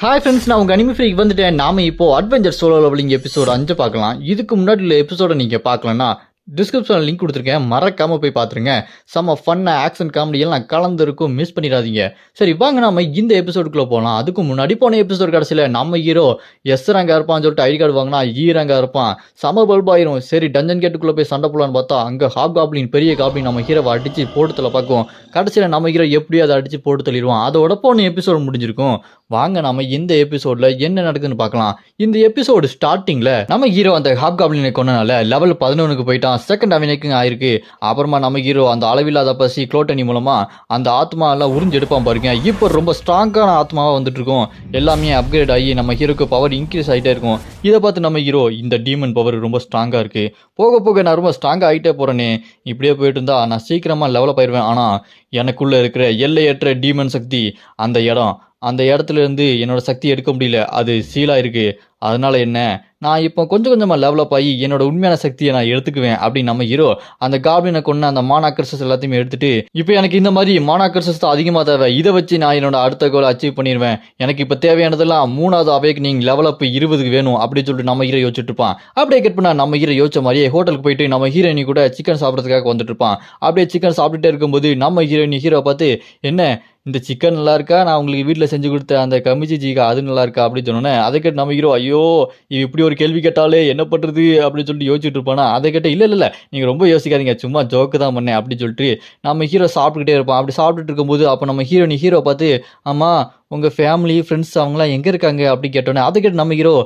Hi friends, நான் உங்கள் anime ஃப்ரீக்கு வந்துட்டேன். நாம இப்போ அட்வென்ச்சர் சோலோ லெவலிங் எபிசோட் 5 பார்க்கலாம். இதுக்கு முன்னாடி உள்ள எபிசோட நீங்கள் பார்க்கலன்னா டிஸ்கிரிப்ஷனில் லிங்க் கொடுத்துருக்கேன், மறக்காமல் போய் பார்த்துருங்க. செம்ம ஃபன்னாக ஆக்ஷன் காமெடி எல்லாம் கலந்துருக்கும், மிஸ் பண்ணிடாதீங்க. சரி வாங்க நாம இந்த எபிசோடுக்குள்ளே போகலாம். அதுக்கு முன்னாடி போன எபிசோடு கடைசியில் நம்ம ஹீரோ எஸ் ரேங்காக இருப்பான்னு சொல்லிட்டு ஐடி கார்டு வாங்கினா ரேங்காக இருப்பான், செம பல்பாயிரும். சரி டஞ்சன் கேட்டுக்குள்ளே போய் சண்டை போடலான்னு பார்த்தா அங்கே ஹாப் காப்ளின் பெரிய காப்ளின் நம்ம ஹீரோவை அடித்து போட்டுத்தல பார்க்கும். கடைசியில் நம்ம ஹீரோ எப்படியோ அதை அடித்து போட்டு தள்ளிடுவான். அதோட போன எபிசோடு முடிஞ்சிருக்கும். வாங்க நாம இந்த எபிசோட்ல என்ன நடக்குதுன்னு பார்க்கலாம். இந்த எபிசோடு ஸ்டார்டிங்ல நம்ம ஹீரோ அந்த ஹாப் காப்ளினை கொண்டனால லெவல் 11க்கு போயிட்டான். செகண்ட் அவனுக்கும் ஆயிருக்கு. அப்புறமா நம்ம ஹீரோ அந்த அளவில்லாத பசி குளோட்டனி மூலமா அந்த ஆத்மா எல்லாம் உறிஞ்சு எடுப்பான் பாருங்க. இப்போ ரொம்ப ஸ்ட்ராங்கான ஆத்மாவா வந்துட்டு இருக்கும். எல்லாமே அப்கிரேட் ஆகி நம்ம ஹீரோக்கு பவர் இன்க்ரீஸ் ஆகிட்டே இருக்கும். இதை பார்த்து நம்ம ஹீரோ இந்த டீமன் பவர் ரொம்ப ஸ்ட்ராங்கா இருக்கு, போக போக நான் ரொம்ப ஸ்ட்ராங்கா ஆகிட்டே போறேனே, இப்படியே போயிட்டு இருந்தா நான் சீக்கிரமா லெவலப் ஆயிடுவேன். ஆனா எனக்குள்ள இருக்கிற எல்லையற்ற டீமன் சக்தி அந்த இடத்துல இருந்து என்னோட சக்தி எடுக்க முடியல, அது சீலா இருக்கு. அதனால என்ன, நான் இப்போ கொஞ்சம் கொஞ்சமாக டெவலப் ஆகி என்னோட உண்மையான சக்தியை நான் எடுத்துக்குவேன் அப்படின்னு நம்ம ஹீரோ அந்த காப்ளினை கொண்டு அந்த மானாக்கர்சஸ் எல்லாத்தையுமே எடுத்துட்டு, இப்போ எனக்கு இந்த மாதிரி மானாக்கர்சஸ் தான் அதிகமாக தேவை, இதை வச்சு நான் என்னோட அடுத்த கோலை அச்சீவ் பண்ணிடுவேன். எனக்கு இப்போ தேவையானதெல்லாம் 3வது அவேக்கனிங் லெவலப் 20க்கு வேணும் அப்படின்னு சொல்லிட்டு நம்ம ஹீரோ யோசிச்சுட்டு இருப்பான். அப்படியே கட் பண்ணா நம்ம ஹீரோ யோசிச்ச மாதிரியே ஹோட்டலுக்கு போயிட்டு நம்ம ஹீரோயினி கூட சிக்கன் சாப்பிட்றதுக்காக வந்துட்டு இருப்பான். அப்படியே சிக்கன் சாப்பிட்டுட்டே இருக்கும்போது நம்ம ஹீரோ பார்த்து, என்ன இந்த சிக்கன் நல்லா இருக்கா, நான் உங்களுக்கு வீட்டில் செஞ்சு கொடுத்த அந்த கமிச்சி ஜீகா அது நல்லா இருக்கா அப்படின்னு சொன்னோன்னே, அதை கேட்டு நம்ம ஹீரோ ஐயோ இப்படி ஒரு கேள்வி கேட்டாலே என்ன பண்ணுறது அப்படின்னு சொல்லிட்டு யோசிச்சுட்டு இருப்பானா. அதை கேட்டு இல்லை நீங்கள் ரொம்ப யோசிக்காதீங்க, சும்மா ஜோக்கு தான் பண்ணேன் அப்படின்னு சொல்லிட்டு நம்ம ஹீரோ சாப்பிட்டுக்கிட்டே இருப்பான். அப்படி சாப்பிட்டுட்டு இருக்கும்போது அப்போ நம்ம ஹீரோ பார்த்து, ஆமாம் உங்கள் ஃபேமிலி ஃப்ரெண்ட்ஸ் அவங்களாம் எங்கே இருக்காங்க அப்படி கேட்டோன்னே, அதை கேட்டு நம்ம ஹீரோ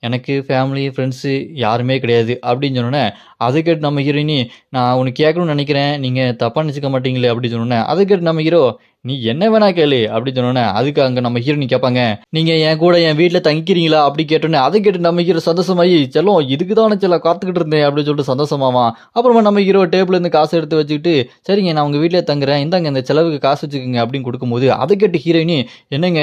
எனக்கு ஃபேமிலி ஃப்ரெண்ட்ஸு யாருமே கிடையாது அப்படின்னு சொன்னோன்னே, அதை கேட்டு நம்ம ஹீரோயினி நான் உனக்கு கேட்கணும்னு நினைக்கிறேன், நீங்கள் தப்பாக நினச்சிக்க மாட்டீங்களே அப்படின்னு சொன்னோன்னே, அதை கேட்டு நம்ம ஹீரோ நீ என்ன வேணா கேளு அப்படின்னு சொன்னோன்னே, அதுக்கு அங்கே நம்ம ஹீரோயினி கேட்பாங்க, நீங்கள் என் கூட என் வீட்டில் தங்கிக்கிறீங்களா அப்படி கேட்டோன்னே, அதை கேட்டு நம்ம ஹீரோ சந்தோஷமாயி செல்லம் இதுக்கு தானே செல்லம் காத்துக்கிட்டு இருந்தேன் அப்படின்னு சொல்லிட்டு சந்தோஷமாவான். அப்புறமா நம்ம ஹீரோ டேபிள்லேருந்து காசு எடுத்து வச்சுக்கிட்டு, சரிங்க நான் உங்கள் வீட்டில் தங்குறேன், இந்தாங்க இந்த செலவுக்கு காசு வச்சுக்கோங்க அப்படின்னு கொடுக்கும்போது, அதை கேட்டு ஹீரோயினி என்னங்க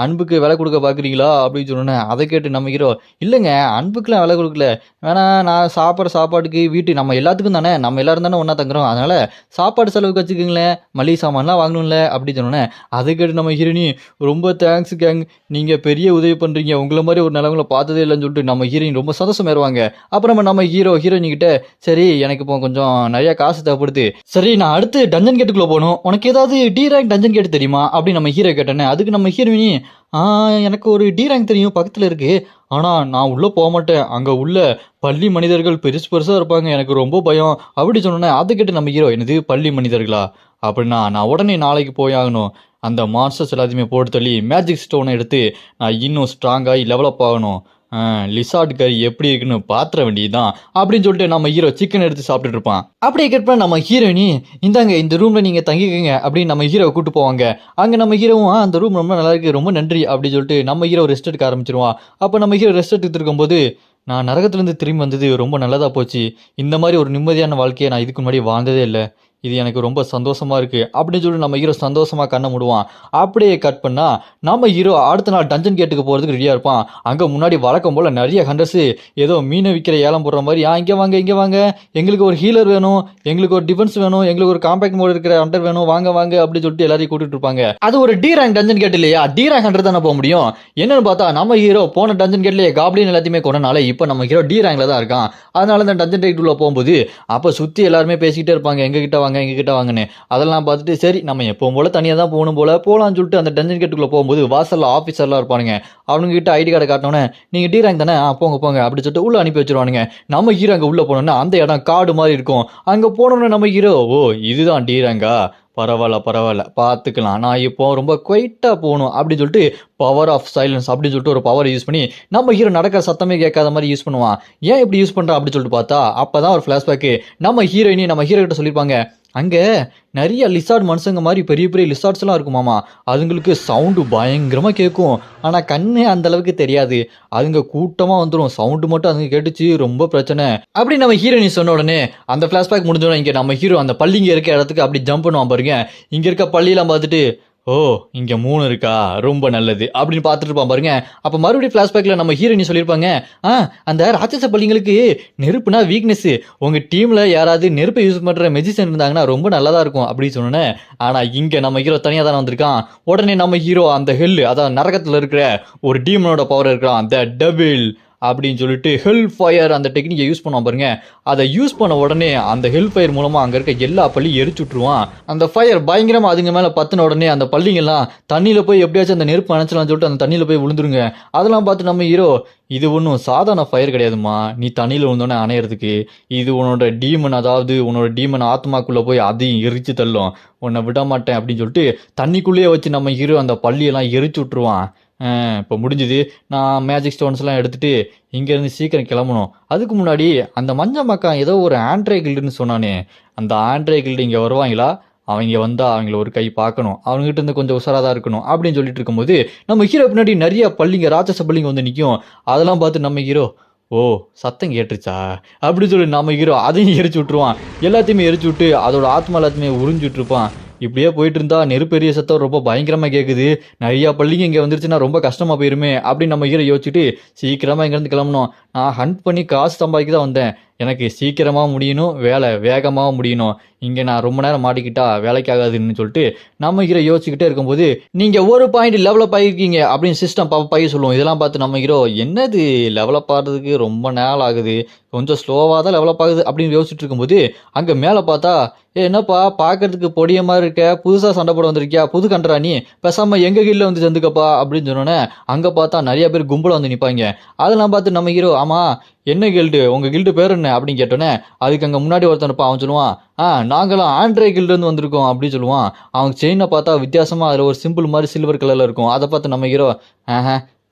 அன்புக்கு விலை கொடுக்க பார்க்குறீங்களா அப்படின்னு சொன்னோன்னே, அதை கேட்டு நம்ம ஹீரோ இல்லைங்க அன்புக்குலாம் விலை கொடுக்கல, வேணா நான் சாப்பிட்ற சாப்பாட்டுக்கு வீட்டு நம்ம எல்லாத்துக்கும் தானே, நம்ம எல்லாரும் தானே ஒன்றா தங்குறோம், அதனால் சாப்பாடு செலவுக்கு வச்சுக்கோங்களேன், மளிகை சாமான்லாம் வாங்கணும்ல அப்படின்னு சொன்னோன்னே, அதை கேட்டு நம்ம ஹீரோயினி ரொம்ப தேங்க்ஸ் கேங், நீங்கள் பெரிய உதவி பண்ணுறீங்க, உங்களை மாதிரி ஒரு நிலவங்களை பார்த்ததே இல்லைன்னு சொல்லிட்டு நம்ம ஹீரோயின் ரொம்ப சந்தோஷமாயிருவாங்க. அப்புறமா நம்ம ஹீரோயினி கிட்ட, சரி எனக்கு இப்போ கொஞ்சம் நிறையா காசு தேவைப்படுது, சரி நான் அடுத்து டஞ்சன் கேட்டுக்குள்ளே போகணும், உனக்கு ஏதாவது டி ரேங்க் டஞ்சன் கேட்டு தெரியுமா அப்படின்னு நம்ம ஹீரோ கேட்டேனே, அதுக்கு நம்ம ஹீரோயினி எனக்கு ஒரு டி ரேங்க் தெரியும் பக்கத்தில் இருக்குது, ஆனால் நான் உள்ளே போக மாட்டேன், அங்கே உள்ள பள்ளி மனிதர்கள் பெருசாக இருப்பாங்க, எனக்கு ரொம்ப பயம் அப்படி சொன்னோன்னே, அதை கேட்டு நம்ம ஹீரோ என்னது பள்ளி மனிதர்களா அப்படின்னா நான் உடனே நாளைக்கு போய் ஆகணும், அந்த மான்ஸ்டர்ஸ் எல்லாத்தையுமே போட்டு தள்ளி மேஜிக் ஸ்டோனை எடுத்து நான் இன்னும் ஸ்ட்ராங்காகி டெவலப் ஆகணும், லிசார்ட் கறி எப்படி இருக்குன்னு பாத்திர வேண்டியதுதான் அப்படின்னு சொல்லிட்டு நம்ம ஹீரோ சிக்கன் எடுத்து சாப்பிட்டுட்டு இருப்பான். அப்படியே கேட்பா நம்ம ஹீரோயினி இந்தாங்க இந்த ரூம்ல நீங்க தங்கிக்கங்க அப்படின்னு நம்ம ஹீரோவை கூட்டு போவாங்க. அங்க நம்ம ஹீரோவும் அந்த ரூம் ரொம்ப நல்லா இருக்கு ரொம்ப நன்றி அப்படின்னு சொல்லிட்டு நம்ம ஹீரோ ரெஸ்ட் எடுக்க ஆரம்பிச்சிருவான். அப்போ நம்ம ஹீரோ ரெஸ்ட் எடுத்துட்டு இருக்கும்போது, நான் நரகத்துலேருந்து திரும்பி வந்தது ரொம்ப நல்லதாக போச்சு, இந்த மாதிரி ஒரு நிம்மதியான வாழ்க்கையை நான் இதுக்கு முன்னாடி வாழ்ந்ததே இல்லை, இது எனக்கு ரொம்ப சந்தோஷமாக இருக்குது அப்படின்னு சொல்லிட்டு நம்ம ஹீரோ சந்தோஷமாக கண்ணை மூடுவான். அப்படியே கட் பண்ணால் நம்ம ஹீரோ அடுத்த நாள் டஞ்சன் கேட்டுக்கு போகிறதுக்கு ரெடியாக இருப்பான். அங்கே முன்னாடி வழக்கம் போல் நிறைய ஹண்டர்ஸு ஏதோ மீனை விற்கிற ஏலம் போடுற மாதிரி, இங்கே வாங்க எங்களுக்கு ஒரு ஹீலர் வேணும், எங்களுக்கு ஒரு டிஃபென்ஸ் வேணும், எங்களுக்கு ஒரு காம்பேக்ட் மோட் இருக்கிற ஹண்டர் வேணும், வாங்க அப்படின்னு சொல்லிட்டு எல்லாரையும் கூட்டிட்டு இருப்பாங்க. அது ஒரு டி ரேங்க் டஞ்சன் கேட் இல்லையா, டி ரேங்க் ஹண்டர் தானே போக முடியும். என்னன்னு பார்த்தா நம்ம ஹீரோ போன டஞ்சன் கேட்லேயே காப்ளின் எல்லாத்தையுமே கொண்டனால இப்போ நம்ம ஹீரோ டி ரேங்க்ல தான் இருக்கான். அதனால இந்த டஞ்சன் கேட் உள்ள போகும்போது அப்போ சுற்றி எல்லாருமே பேசிக்கிட்டே இருப்பாங்க, எங்ககிட்ட வாங்கன்னு. அதெல்லாம் பார்த்துட்டு சரி நம்ம எப்பவும் போல தனியாக தான் போகணும் போலான்னு சொல்லிட்டு அந்த டஞ்சன் கேட்டுக்குள்ள போகும்போது வாசல்ல ஆஃபீஸர்லாம் இருப்பானுங்க. அவனுங்க கிட்ட ஐடி கார்டை காட்டினோன்னே, நீங்க டி ரேங்க் தானே, போங்க அப்படின்னு சொல்லிட்டு உள்ள அனுப்பி வச்சிருவானுங்க. நம்ம ஹீரோ அங்கே உள்ள போனோம்னா அந்த இடம் காடு மாதிரி இருக்கும். அங்கே போனோம்னா நம்ம ஹீரோ ஓ இதுதான் டி ரேங்கா, பரவாயில்ல பார்த்துக்கலாம், நான் இப்போ ரொம்ப குவைட்டாக போகணும் அப்படின்னு சொல்லிட்டு பவர் ஆஃப் சைலன்ஸ் அப்படின்னு சொல்லிட்டு ஒரு பவர் யூஸ் பண்ணி நம்ம ஹீரோ நடக்கிற சத்தமே கேட்காத மாதிரி யூஸ் பண்ணுவான். ஏன் இப்படி யூஸ் பண்ணுறான் அப்படின்னு சொல்லிட்டு பார்த்தா அப்போ தான் ஒரு ஃப்ளாஷ்பேக்கு நம்ம ஹீரோயினி நம்ம ஹீரோ கிட்ட சொல்லியிருப்பாங்க, அங்கே நிறைய லிசார்ட் மனுஷங்க மாதிரி பெரிய லிசார்ட்ஸ்லாம் இருக்குமாமா, அதுங்களுக்கு சவுண்டு பயங்கரமாக கேட்கும், ஆனால் கண்ணு அந்த அளவுக்கு தெரியாது, அதுங்க கூட்டமாக வந்துடும், சவுண்டு மட்டும் அதுங்க கேட்டுச்சு ரொம்ப பிரச்சனை அப்படி நம்ம ஹீரோயினி சொன்ன உடனே அந்த ஃப்ளாஷ்பேக் முடிஞ்சோன்னா இங்கே நம்ம ஹீரோ அந்த பள்ளிங்க இருக்க இடத்துக்கு அப்படி ஜம்ப் பண்ணுவான் பாருங்க. இங்கே இருக்க பள்ளியெல்லாம் பார்த்துட்டு ஓ இங்க 3 இருக்கா ரொம்ப நல்லது அப்படின்னு பார்த்துட்டு இருப்பான் பாருங்க. அப்ப மறுபடியும் ஃபிளாஷ்பேக்ல நம்ம ஹீரோயினி சொல்லியிருப்பாங்க, அந்த ராட்சச பள்ளிங்களுக்கு நெருப்புனா வீக்னஸ், உங்க டீம்ல யாராவது நெருப்பை யூஸ் பண்ற மெஜிஷியன் இருந்தாங்கன்னா ரொம்ப நல்லதா இருக்கும் அப்படின்னு சொன்னோன்னே, ஆனா இங்க நம்ம ஹீரோ தனியா தானே வந்திருக்கான். உடனே நம்ம ஹீரோ அந்த ஹெல் அதான் நரகத்துல இருக்கிற ஒரு டீமனோட பவர் இருக்கிறான், த டெவில் அப்படின்னு சொல்லிட்டு ஹெல் ஃபயர் அந்த டெக்னிக்கை யூஸ் பண்ணுவான் பாருங்க. அதை யூஸ் பண்ண உடனே அந்த ஹெல் ஃபயர் மூலமா அங்க இருக்க எல்லா பள்ளியும் எரிச்சு விட்டுருவான். அந்த ஃபயர் பயங்கரமா அதுங்க மேல பத்தின உடனே அந்த பள்ளிங்கெல்லாம் தண்ணியில போய் எப்படியாச்சும் அந்த நெருப்பு அணைச்சலாம்னு சொல்லிட்டு அந்த தண்ணியில போய் விழுந்துருங்க. அதெல்லாம் பார்த்து நம்ம ஹீரோ, இது ஒன்றும் சாதாரண ஃபயர் கிடையாதுமா, நீ தண்ணியில் விழுந்தோடனே அணையிறதுக்கு இது உன்னோட டீமன், அதாவது உன்னோட டீமன் ஆத்மாக்குள்ள போய் அதையும் எரிச்சு தள்ளும், உன்னை விட மாட்டேன் அப்படின்னு சொல்லிட்டு தண்ணிக்குள்ளேயே வச்சு நம்ம ஹீரோ அந்த பள்ளியெல்லாம் எரிச்சு விட்டுருவான். இப்போ முடிஞ்சுது, நான் மேஜிக் ஸ்டோன்ஸ்லாம் எடுத்துட்டு இங்கேருந்து சீக்கிரம் கிளம்பணும். அதுக்கு முன்னாடி அந்த மஞ்ச மக்கான் ஏதோ ஒரு ஆண்ட்ரே கில்டுன்னு சொன்னானே, அந்த ஆண்ட்ரே கில்டு இங்கே வருவாங்களா, அவங்க வந்தால் அவங்கள ஒரு கை பார்க்கணும், அவங்ககிட்ட இருந்து கொஞ்சம் உஷாராக தான் இருக்கணும் அப்படின்னு சொல்லிட்டு இருக்கும்போது நம்ம ஹீரோ பின்னாடி நிறைய பள்ளிங்க ராட்சச பள்ளிங்க வந்து நிற்கும். அதெல்லாம் பார்த்து நம்ம ஹீரோ, ஓ சத்தம் கேட்டுருச்சா அப்படின்னு சொல்லி நம்ம ஹீரோ அதையும் எரிச்சு விட்டுருவான். எல்லாத்தையுமே எரிச்சு விட்டு அதோட ஆத்மா எல்லாத்தையுமே உறிஞ்சிட்டு இருப்பான். இப்படியே போயிட்டு இருந்தா நெருப்பெரிய சத்தம் ரொம்ப பயங்கரமா கேட்குது, நிறையா பள்ளிங்க இங்கே வந்துருச்சுன்னா ரொம்ப கஷ்டமா போயிருமே அப்படின்னு நம்ம ஹீரோ யோசிச்சுட்டு சீக்கிரமா இங்கேருந்து கிளம்பணும். நான் ஹண்ட் பண்ணி காசு சம்பாதிக்க தான் வந்தேன், எனக்கு சீக்கிரமாக முடியணும், வேலை வேகமாக முடியணும், இங்கே நான் ரொம்ப நேரம் மாட்டிக்கிட்டா வேலைக்கு ஆகாதுன்னு சொல்லிட்டு நம்ம ஹீரோ யோசிச்சுக்கிட்டே இருக்கும்போது, நீங்கள் ஒரு பாயிண்ட் லெவலப் ஆகிருக்கீங்க அப்படின்னு சிஸ்டம் பைய சொல்லுவோம். இதெல்லாம் பார்த்து நம்ம ஹீரோ, என்னது லெவலப் ஆகிறதுக்கு ரொம்ப நேரம் ஆகுது, கொஞ்சம் ஸ்லோவாக தான் டெவலப் ஆகுது அப்படின்னு யோசிச்சுட்டு இருக்கும்போது அங்கே மேலே பார்த்தா, என்னப்பா பார்க்கறதுக்கு பொடிய மாதிரி இருக்க, புதுசாக சண்டை போட வந்திருக்கியா, புது கண்டரா நீ, பேசாமல் எங்கள் கீழே வந்து சேர்ந்துக்கப்பா அப்படின்னு சொன்னோன்னே அங்கே பார்த்தா நிறைய பேர் கும்பலாக வந்து நிற்பாங்க. அதெல்லாம் பார்த்து நம்ம ஹீரோ, ஆமாம் என்ன கில்டு, உங்கள் கில்டு பேர் என்ன அப்படின்னு கேட்டோன்னே அதுக்கு அங்கே முன்னாடி ஒருத்தன் இருப்பான். அவன் சொல்லுவான், நாங்களும் ஆண்ட்ரே கில்டுன்னு வந்திருக்கோம் அப்படின்னு சொல்லுவான். அவங்க செயினை பார்த்தா வித்தியாசமாக அதில் ஒரு சிம்பிள் மாதிரி சில்வர் கலரில் இருக்கும். அதை பார்த்து நம்ம ஹீரோ,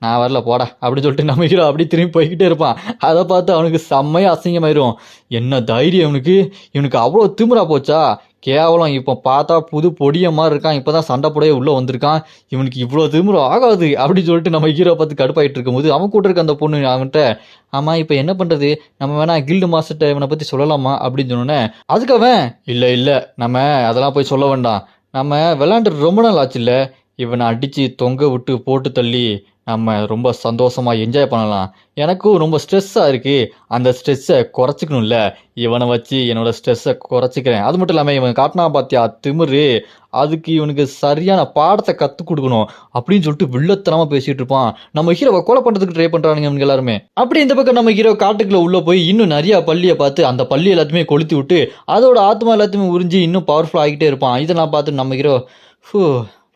நான் வரல போடா அப்படின்னு சொல்லிட்டு நம்ம ஹீரோ அப்படி திரும்பி போய்கிட்டே இருப்பான். அதை பார்த்து அவனுக்கு செம்மையாக அசிங்கமாயிரும். என்ன தைரியம் இவனுக்கு அவ்வளோ திமிரா போச்சா, கேவலம், இப்போ பார்த்தா புது பொடிய மாதிரி இருக்கான், இப்போ தான் சண்டை போடவே உள்ளே வந்திருக்கான், இவனுக்கு இவ்வளோ திமிரம் ஆகாது அப்படின்னு சொல்லிட்டு நம்ம ஹீரோ பார்த்து கடுப்பாயிட்டு இருக்கும்போது அவன் கூட இருக்க அந்த பொண்ணு அவன்கிட்ட, ஆமாம் இப்போ என்ன பண்ணுறது, நம்ம வேணா கில்டு மாஸ்டர்கிட்ட இவனை பற்றி சொல்லலாமா அப்படின்னு சொன்னோன்னே அதுக்கு அவன், இல்லை நம்ம அதெல்லாம் போய் சொல்ல வேண்டாம், நம்ம விளாண்டு ரொம்ப நாள் ஆச்சுல்ல, இவனை அடித்து தொங்க விட்டு போட்டு தள்ளி நம்ம ரொம்ப சந்தோஷமாக என்ஜாய் பண்ணலாம், எனக்கும் ரொம்ப ஸ்ட்ரெஸ்ஸாக இருக்குது, அந்த ஸ்ட்ரெஸ்ஸை குறைச்சிக்கணும்ல, இவனை வச்சு என்னோட ஸ்ட்ரெஸ்ஸை குறைச்சிக்கிறேன், அது மட்டும் இல்லாமல் இவன் காட்டினா பார்த்தியா திமிரு, அதுக்கு இவனுக்கு சரியான பாடத்தை கற்றுக் கொடுக்கணும் அப்படின்னு சொல்லிட்டு வில்லத்தனமாக பேசிகிட்டு இருப்பான். நம்ம ஹீரோவை கொலை பண்ணுறதுக்கு ட்ரை பண்ணுறானுங்க இவங்க எல்லாருமே. அப்படி இந்த பக்கம் நம்ம ஹீரோ காட்டுக்குள்ளே உள்ளே போய் இன்னும் நிறையா பள்ளியை பார்த்து அந்த பள்ளி எல்லாத்தையுமே கொளுத்தி விட்டு அதோட ஆத்மா எல்லாத்தையுமே உறிஞ்சி இன்னும் பவர்ஃபுல் ஆகிட்டே இருப்பான். இதெல்லாம் பார்த்து நம்ம ஹீரோ,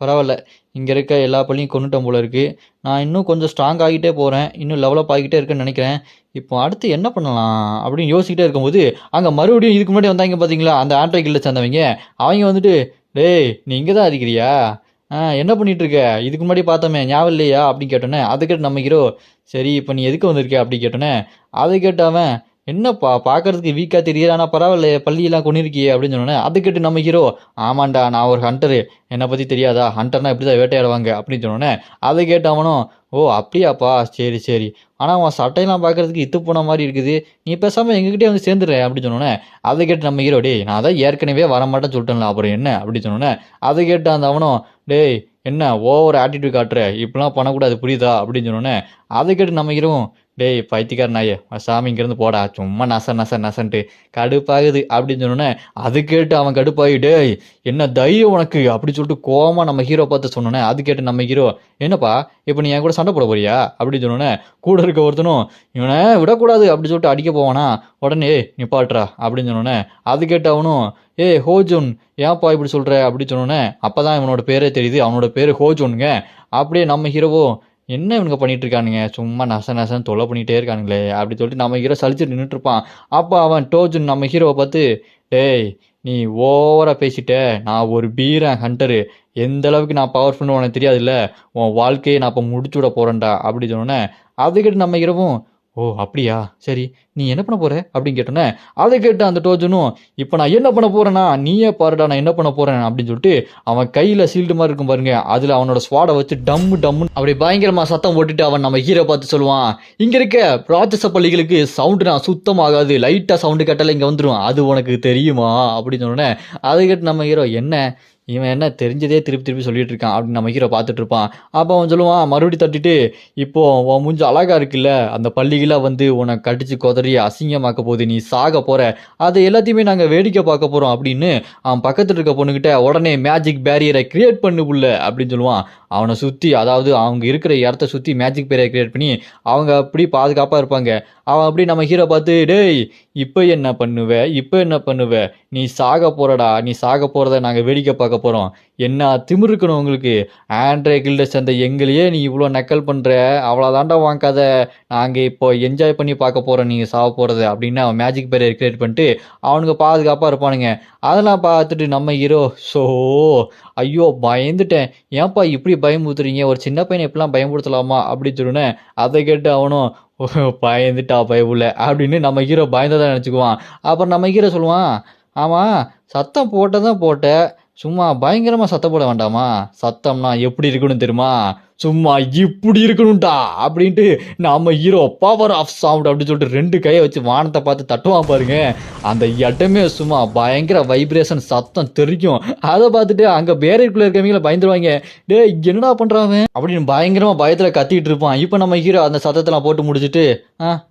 பரவாயில்ல, இங்கே இருக்க எல்லா பள்ளியும் கொண்டுட்டோம் போல இருக்குது, நான் இன்னும் கொஞ்சம் ஸ்ட்ராங் ஆகிட்டே போகிறேன், இன்னும் டெவலப் ஆகிட்டே இருக்குன்னு நினைக்கிறேன், இப்போ அடுத்து என்ன பண்ணலாம் அப்படின்னு யோசிக்கிட்டே இருக்கும்போது அங்கே மறுபடியும் இதுக்கு முன்னாடி வந்தாங்க பார்த்தீங்களா அந்த ஆண்ட்ரே கில்டை சேர்ந்தவங்க, அவங்க வந்துட்டு, டேய் நீ இங்கே தான் இருக்கிறியா, என்ன பண்ணிட்டு இருக்க, இதுக்கு முன்னாடி பார்த்தோமே ஞாபகம் இல்லையா அப்படின்னு கேட்டோன்னே அதை கேட்டு நம்ம ஹீரோ, சரி இப்போ நீ எதுக்கு வந்திருக்க அப்படி கேட்டோன்னே அதை கேட்டவன், என்னப்பா பார்க்கறதுக்கு வீக்காக தெரியுது, ஆனால் பரவாயில்ல பள்ளியெல்லாம் கொண்டிருக்கியே அப்படின்னு சொன்னோன்னே அதை கேட்டு நம்ம ஹீரோ, ஆமாண்டா நான் ஒரு ஹண்டரு, என்னை பற்றி தெரியாதா, ஹண்டர்னா இப்படி தான் வேட்டையாடுவாங்க அப்படின்னு சொன்னோன்னே அதை கேட்டவனும், ஓ அப்படியாப்பா சரி, ஆனால் அவன் சட்டையெல்லாம் பார்க்கறதுக்கு இத்து போன மாதிரி இருக்குது, நீ பேசாமல் எங்ககிட்டே வந்து சேர்ந்துடுறேன் அப்படின்னு சொன்னோன்னே அதை கேட்டு நம்ம ஹீரோ, டேய் நான் தான் ஏற்கனவே வரமாட்டேன்னு சொல்லிட்டேன்ல அப்புறம் என்ன அப்படின்னு சொன்னோன்னே அதை கேட்டு அந்த அவனும், டேய் என்ன ஓவர் ஆட்டிடியூட் காட்டுற, இப்படிலாம் பண்ணக்கூடாது புரியுதா அப்படின்னு சொன்னோன்னே அதை கேட்டு நம்ம ஹீரோ, டேய் பைத்தியக்கார நாயே சாமி இங்கேருந்து போடா, சும்மா நசன்ட்டு கடுப்பாகுது அப்படின்னு சொன்னோன்னே அது கேட்டு அவன் கடுப்பாகி, டேய் என்ன தைரியம் உனக்கு அப்படி சொல்லிட்டு கோவமா நம்ம ஹீரோ பார்த்து சொன்னோன்னே அது கேட்டு நம்ம ஹீரோ, என்னப்பா இப்போ நீ என் கூட சண்டை போட போறியா அப்படின்னு சொன்னோன்னே கூட இருக்க ஒருத்தனும், இவனை விடக்கூடாது அப்படி சொல்லிட்டு அடிக்க போவானா, உடனே நிப்பாட்றா அப்படின்னு சொன்னோன்னே அது கேட்டு அவனும், ஹோஜோன் ஏன்ப்பா இப்படி சொல்கிற அப்படின்னு சொன்னோன்னே அப்போ தான் இவனோட பேரே தெரியுது, அவனோட பேர் ஹோஜோனுங்க. அப்படியே நம்ம ஹீரோவோ, என்ன இவனுங்க பண்ணிட்டு இருக்கானுங்க, சும்மா நசன்னு தொலை பண்ணிகிட்டே இருக்கானுங்களே அப்படி சொல்லிட்டு நம்ம ஹீரோ சலிச்சுட்டு நின்றுட்டுருப்பான். அப்போ அவன் டோஜன் நம்ம ஹீரோவை பார்த்து, டேய் நீ ஓவராக பேசிட்ட, நான் ஒரு பீரன் ஹண்டரு, எந்த அளவுக்கு நான் பவர்ஃபுல்னு உனக்கு தெரியாதுல்ல, உன் வாழ்க்கையை நான் இப்போ முடிச்சு விட போகிறேன்டா அப்படி சொன்னோன்னே அதுக்கிட்ட நம்ம ஹீரோவும், ஓ அப்படியா சரி நீ என்ன பண்ண போற அப்படின்னு கேட்டோன்னே அதை கேட்டு அந்த டோஜனும், இப்போ நான் என்ன பண்ண போறேன்னா நீயே பாருடா நான் என்ன பண்ண போறேன் அப்படின்னு சொல்லிட்டு அவன் கையில் சீல்டு மாதிரி இருக்கும் பாருங்க, அதில் அவனோட ஸ்வாடை வச்சு டம்முன்னு அப்படி பயங்கரமா சத்தம் போட்டுட்டு அவன் நம்ம ஹீரோ பார்த்து சொல்லுவான், இங்கே இருக்க ராட்சச பள்ளிகளுக்கு சவுண்டு நான் சுத்தமாகாது, லைட்டாக சவுண்டு கேட்டால இங்கே வந்துடும், அது உனக்கு தெரியுமா அப்படின்னு சொன்னோன்னே அதை கேட்டு நம்ம ஹீரோ, என்ன இவன் என்ன தெரிஞ்சதே திருப்பி திருப்பி சொல்லிட்டு இருக்கான் அப்படின்னு நம்ம ஹீரோ பார்த்துட்டு இருப்பான். அப்போ அவன் சொல்லுவான் மறுபடியும் தட்டிட்டு, இப்போ உன் மூஞ்சி அழகா இருக்குல்ல, அந்த பல்லிகளாக வந்து உன்னை கடிச்சு கொதறி அசிங்கமாக்க போகுது, நீ சாக போற, அதை எல்லாத்தையுமே நாங்கள் வேடிக்கை பார்க்க போறோம் அப்படின்னு அவன் பக்கத்தில் இருக்க பொண்ணுகிட்ட உடனே மேஜிக் பேரியரை கிரியேட் பண்ணு புள்ள அப்படின்னு சொல்லுவான். அவனை சுற்றி, அதாவது அவங்க இருக்கிற இடத்த சுற்றி மேஜிக் பேரியரை கிரியேட் பண்ணி அவங்க அப்படி பாதுகாப்பாக இருப்பாங்க. அவன் அப்படி நம்ம ஹீரோ பார்த்து, டேய் இப்போ என்ன பண்ணுவ, இப்போ என்ன பண்ணுவ, நீ சாக போறடா, நீ சாக போறத நாங்கள் வேடிக்கை பார்க்க போறோம், என்ன திமிரு இருக்கணும் உங்களுக்கு, ஆண்ட்ரே கில்டை சேர்ந்த எங்களையே நீ இவ்வளோ நக்கல் பண்ணுற, அவ்வளோதாண்டா உன் கதை, நாங்கள் இப்போ என்ஜாய் பண்ணி பார்க்க போகிறோம் நீங்கள் சாக போகிறது அப்படின்னு அவன் மேஜிக் பேரியர் கிரியேட் பண்ணிட்டு அவனுங்க பாதுகாப்பாக இருப்பானுங்க. அதெல்லாம் பார்த்துட்டு நம்ம ஹீரோ, ஸோ ஐயோ பயந்துட்டேன், ஏன்ப்பா இப்படி பயமுறுத்துறீங்க, ஒரு சின்ன பையனை இப்படிலாம் பயமுறுத்தலாமா அப்படின்னு சொன்னேன். அதை கேட்டு அவனும் பயந்துட்டா பயவுல அப்படின்னு நம்ம ஹீரோ பயந்ததான் நினச்சிக்குவான். அப்புறம் நம்ம ஹீரோ சொல்லுவான், ஆமாம் சத்தம் போட்டதான் போட்ட, சும்மா பயங்கரமாக சத்தம் போட வேண்டாமா, சத்தம்னா எப்படி இருக்கணும் தெரியுமா, சும்மா இப்படி இருக்கணும்டா அப்படின்ட்டு நம்ம ஹீரோ பவர் ஆஃப் சவுண்ட் அப்படின்னு சொல்லிட்டு 2 கையை வச்சு வானத்தை பார்த்து தட்டுவான் பாருங்க. அந்த இடமே சும்மா பயங்கர வைப்ரேஷன் சத்தம் தெரிக்கும். அதை பார்த்துட்டு அங்கே பேரருக்குள்ளே இருக்கவங்கள பயந்துருவாங்க, டே என்னடா பண்ணுறாங்க அப்படின்னு பயங்கரமாக பயத்தில் கத்திட்டு இருப்பான். இப்போ நம்ம ஹீரோ அந்த சத்தத்தெல்லாம் போட்டு முடிச்சுட்டு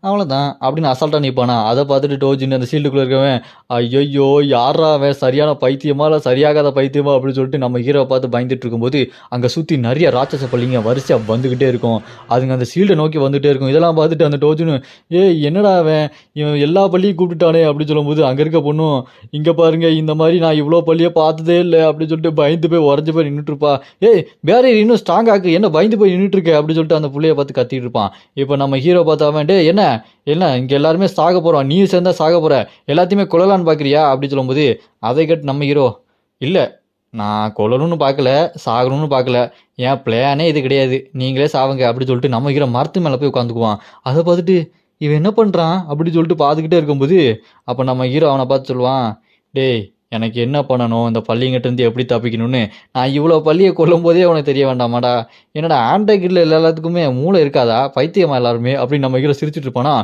அவ்வளோதான் அப்படின்னு அசால்ட்டாக நிற்பானா. அதை பார்த்துட்டு டோஜின்னு அந்த ஷீல்டுக்குள்ளே இருக்கவன், ஐயோ யாரா அவன் சரியான பைத்தியமா இல்லை சரியாகாத பைத்தியமா அப்படின்னு சொல்லிட்டு நம்ம ஹீரோவை பார்த்து பயந்துட்டு இருக்கும்போது அங்கே சுற்றி நிறைய ராட்சச பள்ளிங்க வரிசையாக வந்துக்கிட்டே இருக்கும். அதுங்க அந்த ஷீல்டை நோக்கி வந்துகிட்டே இருக்கும். இதெல்லாம் பார்த்துட்டு அந்த டோஜுன்னு, என்னடா அவன் இவன் எல்லா பள்ளியும் கூப்பிட்டுட்டானே அப்படின்னு சொல்லும்போது அங்கே இருக்க பொண்ணும், இங்கே பாருங்க இந்த மாதிரி நான் இவ்வளோ பள்ளியை பார்த்ததே இல்லை அப்படின்னு சொல்லிட்டு பயந்து போய் உடஞ்சி போய் நின்றுட்டுருப்பா. பேரியர் இன்னும் ஸ்ட்ராங் ஆக்கு, என்ன பயந்து போய் நின்றுட்டு இருக்க அப்படின்னு சொல்லிட்டு அந்த புள்ளையை பார்த்து கத்திட்டு இருப்பான். இப்போ நம்ம ஹீரோ பார்த்து அவன், என்ன என்ன இங்கே எல்லாருமே சாக போகிறோம், நீ சேர்ந்தா சாக போகிற, எல்லாத்தையுமே கொள்ளலான்னு பார்க்குறியா அப்படின்னு சொல்லும்போது அதை கேட்டு நம்ம ஹீரோ, இல்லை நான் கொல்லணும்னு பார்க்கல, சாகணும்னு பார்க்கல, என் பிளானே இது கிடையாது, நீங்களே சாவுங்க அப்படின்னு சொல்லிட்டு நம்ம ஹீரோ மரத்து மேலே போய் உட்காந்துக்குவான். அதை பார்த்துட்டு இவன் என்ன பண்ணுறான் அப்படின்னு சொல்லிட்டு பார்த்துக்கிட்டே இருக்கும்போது அப்போ நம்ம ஹீரோ அவனை பார்த்து சொல்லுவான், டேய் எனக்கு என்ன பண்ணணும், இந்த பள்ளிங்கிட்டேருந்து எப்படி தப்பிக்கணும்னு நான் இவ்வளோ பள்ளியை கொல்லும் போதே உனக்கு தெரிய வேண்டாமாடா, என்னடா ஆண்ட்ராய்டில் எல்லாத்துக்குமே மூளை இருக்காதா, பைத்தியமா எல்லாருமே அப்படின்னு நம்ம ஹீரோ சிரிச்சுட்டு இருப்பானா.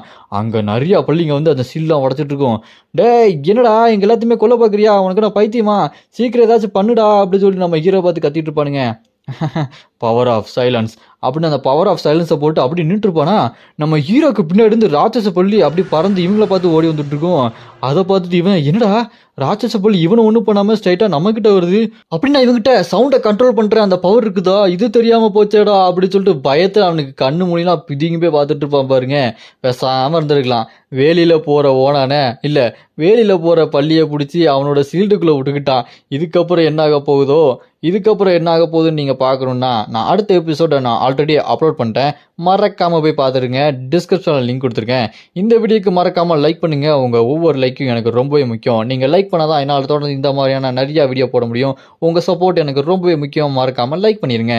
அங்கே நிறையா பள்ளிங்க வந்து அந்த சில்லாம் உடச்சிட்டு இருக்கும். டேய் என்னடா எங்கள் எல்லாத்தையுமே கொல்ல பார்க்குறியா, உனக்கு நான் பைத்தியமா, சீக்கிரம் ஏதாச்சும் பண்ணுடா அப்படின்னு சொல்லி நம்ம ஹீரோ பார்த்து கத்திட்டு இருப்பானுங்க. பவர் ஆஃப் சைலன்ஸ் அப்படின்னு அந்த பவர் ஆஃப் சைலன்ஸை போட்டு அப்படி நின்றுருப்பானா. நம்ம ஹீரோக்கு பின்னாடி இருந்து ராட்சச பள்ளி அப்படி பறந்து இவங்கள பார்த்து ஓடி வந்துட்டு இருக்கோம். அதை பார்த்துட்டு இவன், என்னடா ராட்சச பள்ளி இவனை ஒன்றும் பண்ணாமல் ஸ்ட்ரைட்டாக நம்மக்கிட்ட வருது, அப்படின்னா இவங்கிட்ட சவுண்டை கண்ட்ரோல் பண்ணுற அந்த பவர் இருக்குதா, இது தெரியாமல் போச்சேடா அப்படின்னு சொல்லிட்டு பயத்தில் அவனுக்கு கண்ணு மொழிலாம் பிதிங்கி போய் பார்த்துட்டு இருப்பான் பாருங்க. பேசாமல் இருந்திருக்கலாம். வேலியில் போகிற ஓனானே இல்லை, வேலியில் போகிற பள்ளியை பிடிச்சி அவனோட சீல்டுக்குள்ளே விட்டுக்கிட்டான். இதுக்கப்புறம் என்ன ஆக போகுதோ, இதுக்கப்புறம் என்ன ஆக போகுதுன்னு நீங்கள் பார்க்கணுன்னா நான் அடுத்த எபிசோடை நான் ஆல்ரெடி அப்லோட் பண்ணிட்டேன், மறக்காமல் போய் பார்த்துருங்க. டிஸ்கிரிப்ஷனில் லிங்க் கொடுத்துருக்கேன். இந்த வீடியோக்கு மறக்காமல் லைக் பண்ணுங்கள். உங்கள் ஒவ்வொரு லைக்கும் எனக்கு ரொம்பவே முக்கியம். நீங்கள் லைக் பண்ணால் தான் என்னால் தொடர்ந்து இந்த மாதிரியான நிறையா வீடியோ போட முடியும். உங்கள் சப்போர்ட் எனக்கு ரொம்பவே முக்கியம். மறக்காமல் லைக் பண்ணிடுங்க.